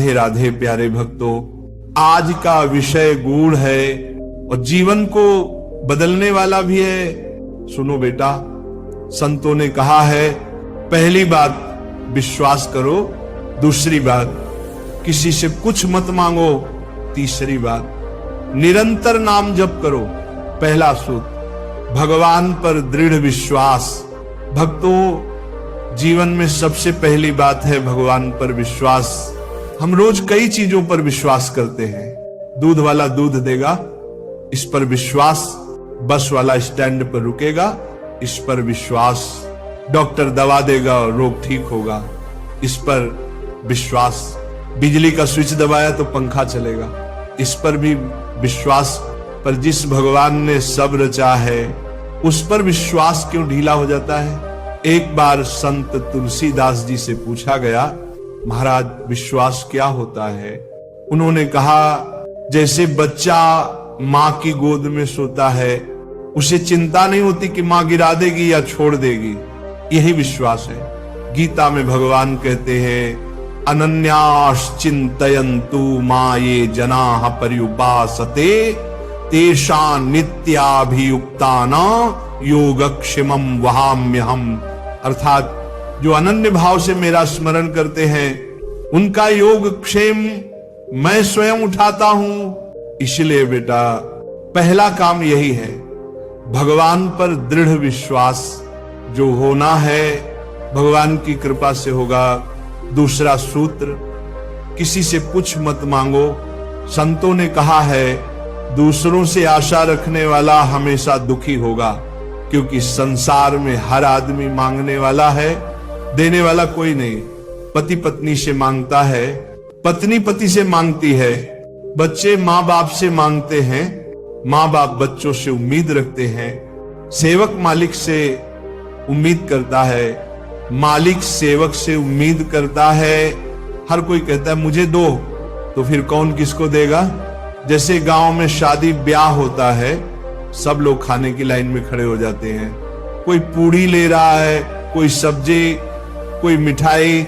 राधे राधे प्यारे भक्तों, आज का विषय गूढ़ है और जीवन को बदलने वाला भी है। सुनो बेटा, संतों ने कहा है, पहली बात विश्वास करो, दूसरी बात किसी से कुछ मत मांगो, तीसरी बात निरंतर नाम जप करो। पहला सूत्र भगवान पर दृढ़ विश्वास। भक्तों, जीवन में सबसे पहली बात है भगवान पर विश्वास। हम रोज कई चीजों पर विश्वास करते हैं। दूध वाला दूध देगा, इस पर विश्वास। बस वाला स्टैंड पर रुकेगा, इस पर विश्वास। डॉक्टर दवा देगा और रोग ठीक होगा, इस पर विश्वास। बिजली का स्विच दबाया तो पंखा चलेगा, इस पर भी विश्वास। पर जिस भगवान ने सब रचा है उस पर विश्वास क्यों ढीला हो जाता है? एक बार संत तुलसीदास जी से पूछा गया, महाराज विश्वास क्या होता है? उन्होंने कहा, जैसे बच्चा मां की गोद में सोता है, उसे चिंता नहीं होती कि मां गिरा देगी या छोड़ देगी, यही विश्वास है। गीता में भगवान कहते हैं, अनन्याश्चिन्तयन्तु मां ये जनाः पर्युपासते तेषां नित्याभियुक्तानां योगक्षेमं वहाम्यहम्। अर्थात जो अनन्य भाव से मेरा स्मरण करते हैं उनका योग क्षेम मैं स्वयं उठाता हूं। इसलिए बेटा पहला काम यही है, भगवान पर दृढ़ विश्वास। जो होना है भगवान की कृपा से होगा। दूसरा सूत्र, किसी से कुछ मत मांगो। संतों ने कहा है, दूसरों से आशा रखने वाला हमेशा दुखी होगा, क्योंकि संसार में हर आदमी मांगने वाला है, देने वाला कोई नहीं। पति पत्नी से मांगता है, पत्नी पति से मांगती है, बच्चे माँ बाप से मांगते हैं, माँ बाप बच्चों से उम्मीद रखते हैं, सेवक मालिक से उम्मीद करता है, मालिक सेवक से उम्मीद करता है। हर कोई कहता है मुझे दो, तो फिर कौन किसको देगा? जैसे गांव में शादी ब्याह होता है, सब लोग खाने की लाइन में खड़े हो जाते हैं। कोई पूड़ी ले रहा है, कोई सब्जी, कोई मिठाई।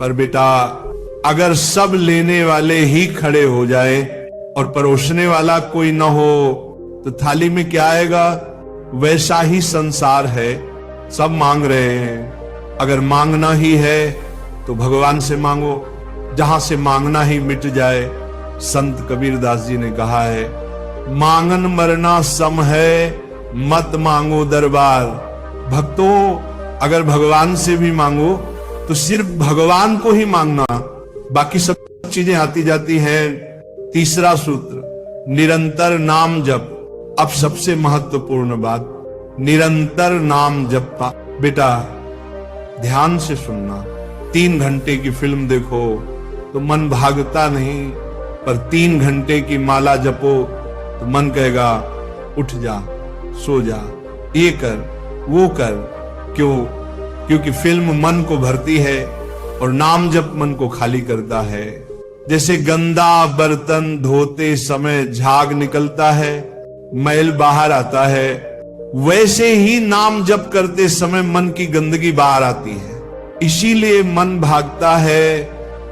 पर बेटा अगर सब लेने वाले ही खड़े हो जाए और परोसने वाला कोई न हो तो थाली में क्या आएगा? वैसा ही संसार है, सब मांग रहे हैं। अगर मांगना ही है तो भगवान से मांगो, जहां से मांगना ही मिट जाए। संत कबीरदास जी ने कहा है, मांगन मरना सम है, मत मांगो दरबार। भक्तों, अगर भगवान से भी मांगो तो सिर्फ भगवान को ही मांगना, बाकी सब चीजें आती जाती हैं। तीसरा सूत्र, निरंतर नाम जप। अब सबसे महत्वपूर्ण बात, निरंतर नाम जपा। बेटा ध्यान से सुनना, 3 घंटे की फिल्म देखो तो मन भागता नहीं, पर 3 घंटे की माला जपो तो मन कहेगा उठ जा, सो जा, ये कर, वो कर। क्यों? क्योंकि फिल्म मन को भरती है और नाम जप मन को खाली करता है। जैसे गंदा बर्तन धोते समय झाग निकलता है, मैल बाहर आता है, वैसे ही नाम जप करते समय मन की गंदगी बाहर आती है। इसीलिए मन भागता है,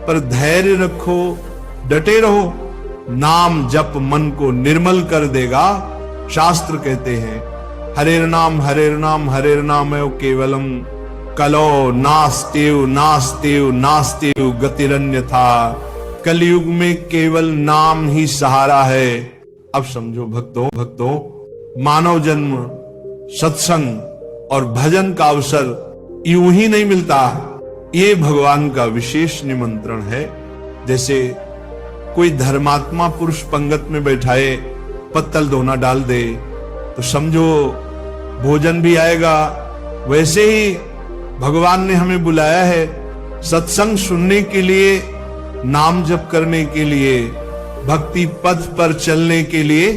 पर धैर्य रखो, डटे रहो। नाम जप मन को निर्मल कर देगा। शास्त्र कहते हैं, हरेर नाम हरेर नाम एव केवलम कलो नास्तेव नास्तेव नास्तेव गतिरन्यथा। कलयुग में केवल नाम ही सहारा है। अब समझो भक्तों, मानव जन्म, सत्संग और भजन का अवसर यूं ही नहीं मिलता, ये भगवान का विशेष निमंत्रण है। जैसे कोई धर्मात्मा पुरुष पंगत में बैठाए, पत्तल धोना डाल दे तो समझो भोजन भी आएगा। वैसे ही भगवान ने हमें बुलाया है सत्संग सुनने के लिए, नाम जप करने के लिए, भक्ति पथ पर चलने के लिए।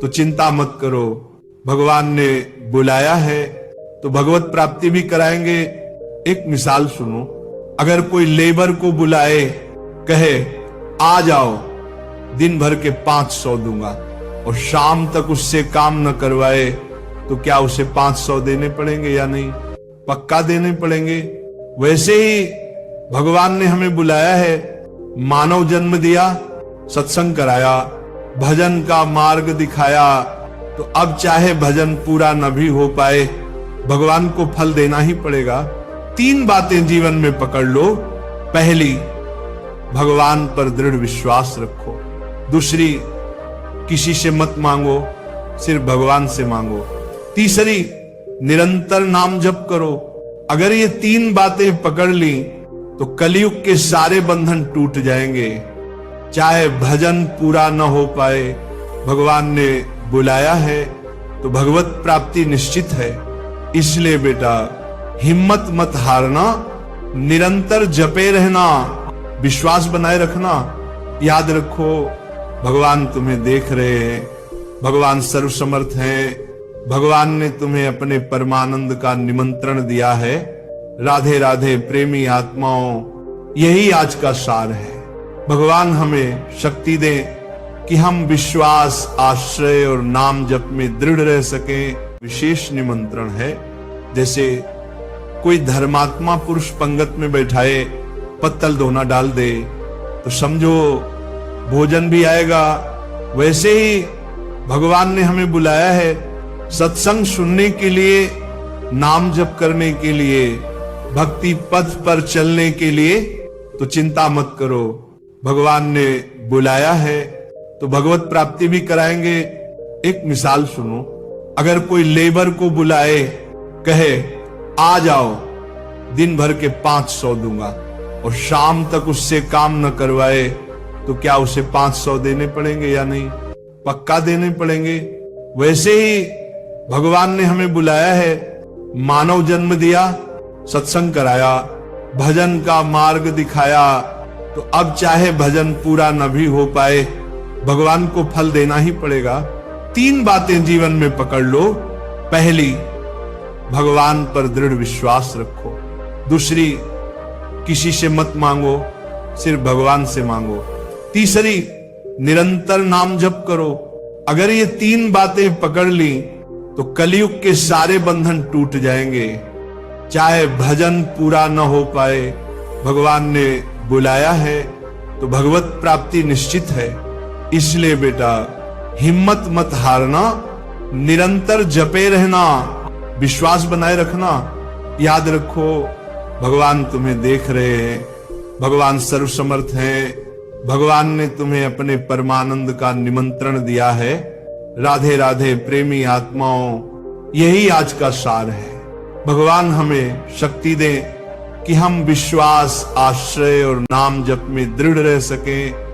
तो चिंता मत करो, भगवान ने बुलाया है तो भगवत प्राप्ति भी कराएंगे। एक मिसाल सुनो, अगर कोई लेबर को बुलाए, कहे आ जाओ, दिन भर के 500 दूंगा, और शाम तक उससे काम न करवाए, तो क्या उसे 500 देने पड़ेंगे या नहीं? पक्का देने पड़ेंगे। वैसे ही भगवान ने हमें बुलाया है, मानव जन्म दिया, सत्संग कराया, भजन का मार्ग दिखाया, तो अब चाहे भजन पूरा न भी हो पाए, भगवान को फल देना ही पड़ेगा। 3 बातें जीवन में पकड़ लो। पहली, भगवान पर दृढ़ विश्वास रखो। दूसरी, किसी से मत मांगो, सिर्फ भगवान से मांगो। तीसरी, निरंतर नाम जप करो। अगर ये 3 बातें पकड़ ली तो कलयुग के सारे बंधन टूट जाएंगे। चाहे भजन पूरा न हो पाए, भगवान ने बुलाया है तो भगवत प्राप्ति निश्चित है। इसलिए बेटा, हिम्मत मत हारना, निरंतर जपे रहना, विश्वास बनाए रखना। याद रखो, भगवान तुम्हें देख रहे हैं, भगवान सर्वसमर्थ हैं। भगवान ने तुम्हें अपने परमानंद का निमंत्रण दिया है। राधे राधे प्रेमी आत्माओं, यही आज का सार है। भगवान हमें शक्ति दे कि हम विश्वास, आश्रय और नाम जप में दृढ़ रह सकें। विशेष निमंत्रण है। जैसे कोई धर्मात्मा पुरुष पंगत में बैठाए, पत्तल दोना डाल दे तो समझो भोजन भी आएगा। वैसे ही भगवान ने हमें बुलाया है सत्संग सुनने के लिए, नाम जप करने के लिए, भक्ति पथ पर चलने के लिए। तो चिंता मत करो, भगवान ने बुलाया है तो भगवत प्राप्ति भी कराएंगे। एक मिसाल सुनो, अगर कोई लेबर को बुलाए, कहे आ जाओ, दिन भर के 500 दूंगा, और शाम तक उससे काम न करवाए, तो क्या उसे 500 देने पड़ेंगे या नहीं? पक्का देने पड़ेंगे। वैसे ही भगवान ने हमें बुलाया है, मानव जन्म दिया, सत्संग कराया, भजन का मार्ग दिखाया, तो अब चाहे भजन पूरा न भी हो पाए, भगवान को फल देना ही पड़ेगा। 3 बातें जीवन में पकड़ लो। पहली, भगवान पर दृढ़ विश्वास रखो। दूसरी, किसी से मत मांगो, सिर्फ भगवान से मांगो। तीसरी, निरंतर नाम जप करो। अगर ये 3 बातें पकड़ ली तो कलयुग के सारे बंधन टूट जाएंगे। चाहे भजन पूरा न हो पाए, भगवान ने बुलाया है तो भगवत प्राप्ति निश्चित है। इसलिए बेटा, हिम्मत मत हारना, निरंतर जपे रहना, विश्वास बनाए रखना। याद रखो, भगवान तुम्हें देख रहे हैं, भगवान सर्वसमर्थ हैं। भगवान ने तुम्हें अपने परमानंद का निमंत्रण दिया है। राधे राधे प्रेमी आत्माओं, यही आज का सार है। भगवान हमें शक्ति दे कि हम विश्वास, आश्रय और नाम जप में दृढ़ रह सकें।